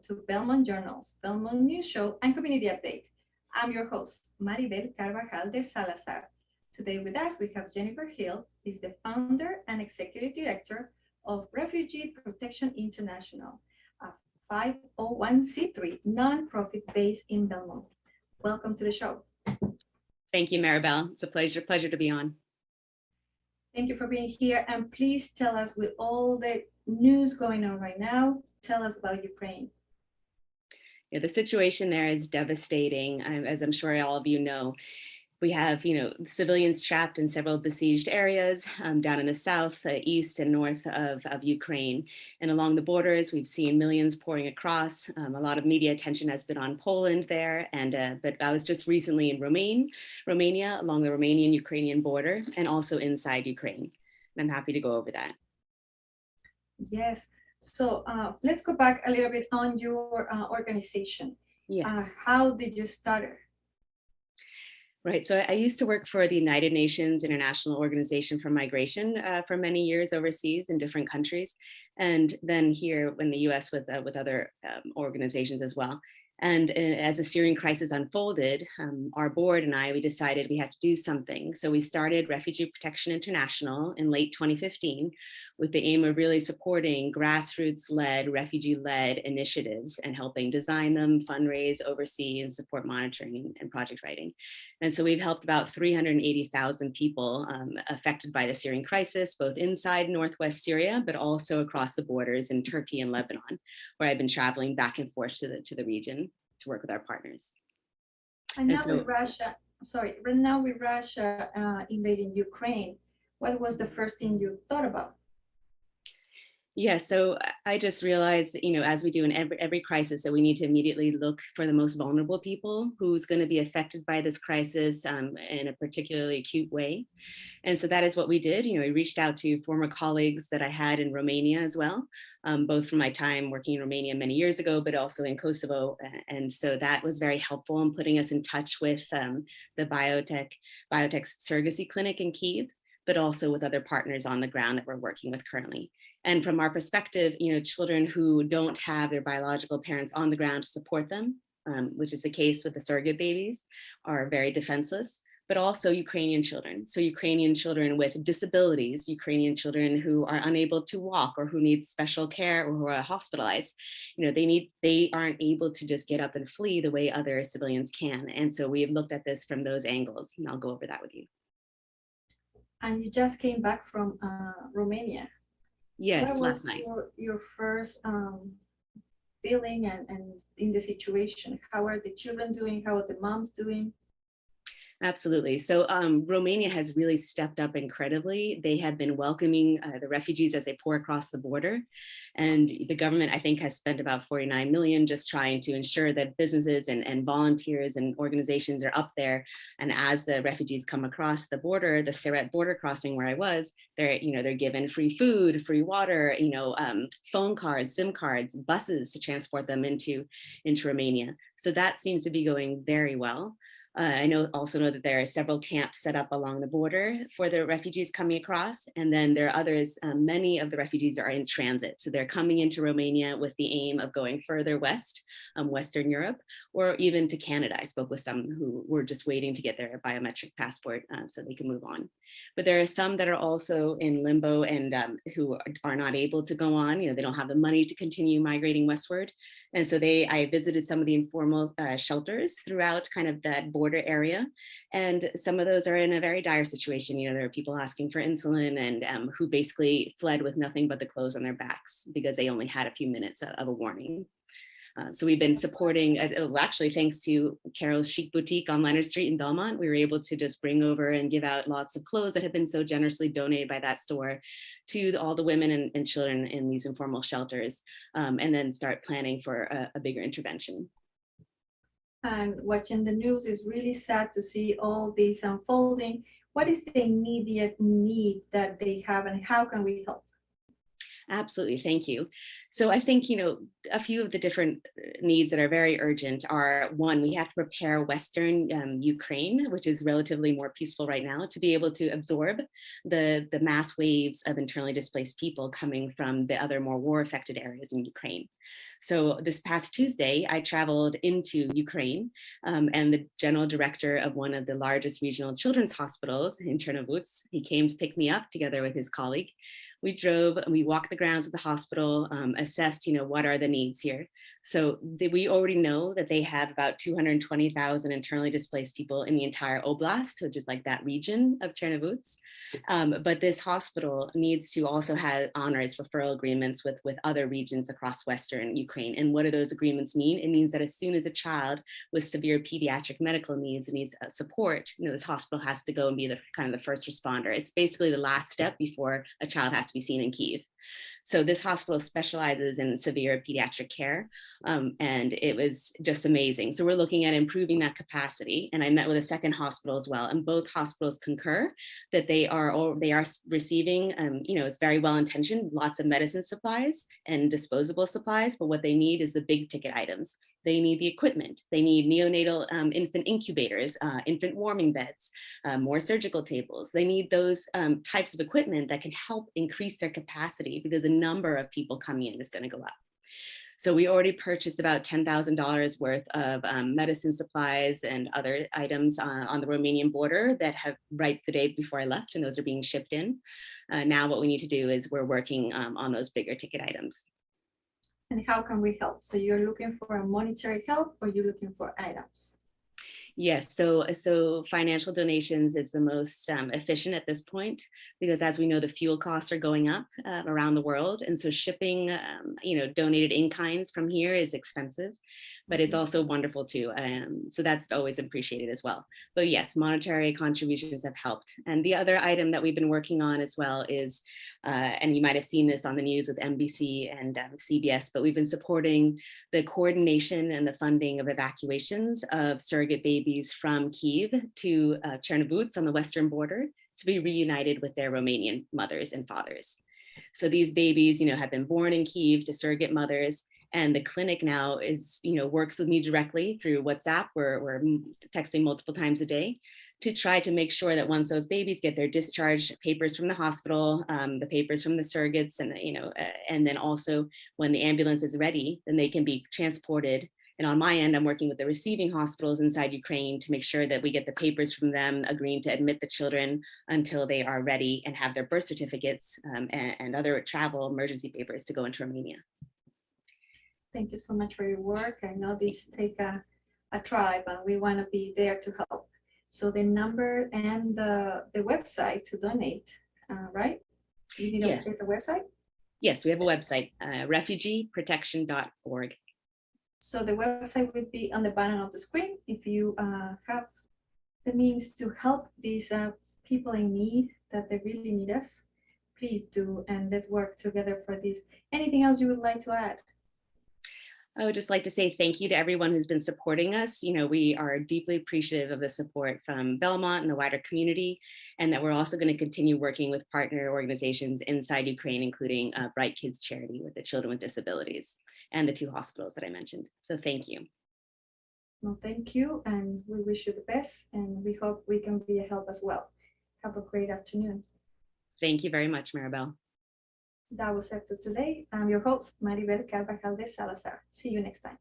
to Belmont Journal's Belmont News Show and Community Update. I'm your host, Maribel Carvajal de Salazar. Today with us, we have Jennifer Hill, is the founder and executive director of Refugee Protection International, a 501c3 nonprofit based in Belmont. Welcome to the show. Thank you, Maribel. It's a pleasure to be on. Thank you for being here. And please tell us, with all the news going on right now, tell us about Ukraine. Yeah, the situation there is devastating. As I'm sure all of you know, we have, civilians trapped in several besieged areas down in the south, east, and north of Ukraine. And along the borders, we've seen millions pouring across. A lot of media attention has been on Poland there. But I was just recently in Romania, along the Romanian-Ukrainian border, and also inside Ukraine. And I'm happy to go over that. Yes. So let's go back a little bit on your organization. Yes. How did you start it? Right. So I used to work for the United Nations International Organization for Migration for many years overseas in different countries, and then here in the US with other organizations as well. And as the Syrian crisis unfolded, our board and we decided we had to do something. So we started Refugee Protection International in late 2015 with the aim of really supporting grassroots-led, refugee-led initiatives and helping design them, fundraise, oversee, and support monitoring and project writing. And so we've helped about 380,000 people affected by the Syrian crisis, both inside Northwest Syria, but also across the borders in Turkey and Lebanon, where I've been traveling back and forth to the region to work with our partners. And now with Russia, invading Ukraine, what was the first thing you thought about? Yeah, so I just realized, as we do in every crisis, that we need to immediately look for the most vulnerable people who's going to be affected by this crisis in a particularly acute way. And so that is what we did. We reached out to former colleagues that I had in Romania as well, both from my time working in Romania many years ago, but also in Kosovo. And so that was very helpful in putting us in touch with the biotech surrogacy clinic in Kyiv, but also with other partners on the ground that we're working with currently. And from our perspective, children who don't have their biological parents on the ground to support them, which is the case with the surrogate babies, are very defenseless, but also Ukrainian children. So Ukrainian children with disabilities, Ukrainian children who are unable to walk or who need special care or who are hospitalized, they aren't able to just get up and flee the way other civilians can. And so we have looked at this from those angles, and I'll go over that with you. And you just came back from Romania. Yes, last night. What was your first feeling and in the situation? How are the children doing? How are the moms doing? Absolutely. So Romania has really stepped up incredibly. They have been welcoming the refugees as they pour across the border. And the government, I think, has spent about 49 million just trying to ensure that businesses and volunteers and organizations are up there. And as the refugees come across the border, the Siret border crossing where I was, they're given free food, free water, phone cards, SIM cards, buses to transport them into Romania. So that seems to be going very well. I also know that there are several camps set up along the border for the refugees coming across. And then there are others, many of the refugees are in transit. So they're coming into Romania with the aim of going further west, Western Europe, or even to Canada. I spoke with some who were just waiting to get their biometric passport so they can move on. But there are some that are also in limbo and who are not able to go on. They don't have the money to continue migrating westward. And so I visited some of the informal shelters throughout kind of that border area. And some of those are in a very dire situation. There are people asking for insulin and who basically fled with nothing but the clothes on their backs because they only had a few minutes of a warning. So we've been supporting, actually thanks to Carol's Chic Boutique on Leonard Street in Belmont, we were able to just bring over and give out lots of clothes that have been so generously donated by that store to all the women and children in these informal shelters, and then start planning for a bigger intervention. And watching the news is really sad to see all this unfolding. What is the immediate need that they have and how can we help? Absolutely, thank you. So I think, a few of the different needs that are very urgent are, one, we have to prepare Western Ukraine, which is relatively more peaceful right now, to be able to absorb the mass waves of internally displaced people coming from the other more war-affected areas in Ukraine. So this past Tuesday, I traveled into Ukraine, and the general director of one of the largest regional children's hospitals in Chernovutsk, he came to pick me up together with his colleague. We drove, we walked the grounds of the hospital, assessed, what are the needs here. So we already know that they have about 220,000 internally displaced people in the entire oblast, which is like that region of Chernovutsk. But this hospital needs to also honor its referral agreements with other regions across Western Ukraine. And what do those agreements mean? It means that as soon as a child with severe pediatric medical needs and needs support, this hospital has to go and be the kind of the first responder. It's basically the last step before a child has to be seen in Kyiv. So this hospital specializes in severe pediatric care, and it was just amazing. So we're looking at improving that capacity. And I met with a second hospital as well, and both hospitals concur that they are receiving, it's very well intentioned, lots of medicine supplies and disposable supplies, but what they need is the big ticket items. They need the equipment. They need neonatal infant incubators, infant warming beds, more surgical tables. They need those types of equipment that can help increase their capacity, because the number of people coming in is going to go up. So we already purchased about $10,000 worth of medicine supplies and other items on the Romanian border that have right the day before I left, and those are being shipped in. Now what we need to do is we're working on those bigger ticket items. And how can we help? So you're looking for a monetary help, or you're looking for items? Yes, so financial donations is the most efficient at this point, because as we know, the fuel costs are going up around the world. And so shipping, donated in kinds from here is expensive, but it's also wonderful too. So that's always appreciated as well. But yes, monetary contributions have helped. And the other item that we've been working on as well is, and you might have seen this on the news with NBC and CBS, but we've been supporting the coordination and the funding of evacuations of surrogate babies from Kyiv to Chernovutsk on the western border to be reunited with their Romanian mothers and fathers. So these babies, have been born in Kyiv to surrogate mothers, and the clinic now is, works with me directly through WhatsApp. We're texting multiple times a day to try to make sure that once those babies get their discharge papers from the hospital, the papers from the surrogates, and and then also when the ambulance is ready, then they can be transported. And on my end, I'm working with the receiving hospitals inside Ukraine to make sure that we get the papers from them agreeing to admit the children until they are ready and have their birth certificates and other travel emergency papers to go into Romania. Thank you so much for your work. I know this take a tribe, and we want to be there to help. So the number and the website to donate, right? You need Yes. It's a website? Yes, we have a website, refugeeprotection.org. So the website will be on the bottom of the screen. If you have the means to help these people in need, that they really need us, please do, and let's work together for this. Anything else you would like to add? I would just like to say thank you to everyone who's been supporting us. We are deeply appreciative of the support from Belmont and the wider community, and that we're also going to continue working with partner organizations inside Ukraine, including Bright Kids Charity with the children with disabilities and the two hospitals that I mentioned. So thank you. No, thank you, and we wish you the best, and we hope we can be a help as well. Have a great afternoon. Thank you very much, Maribel. That was it for today. I'm your host, Maribel Carvajal de Salazar. See you next time.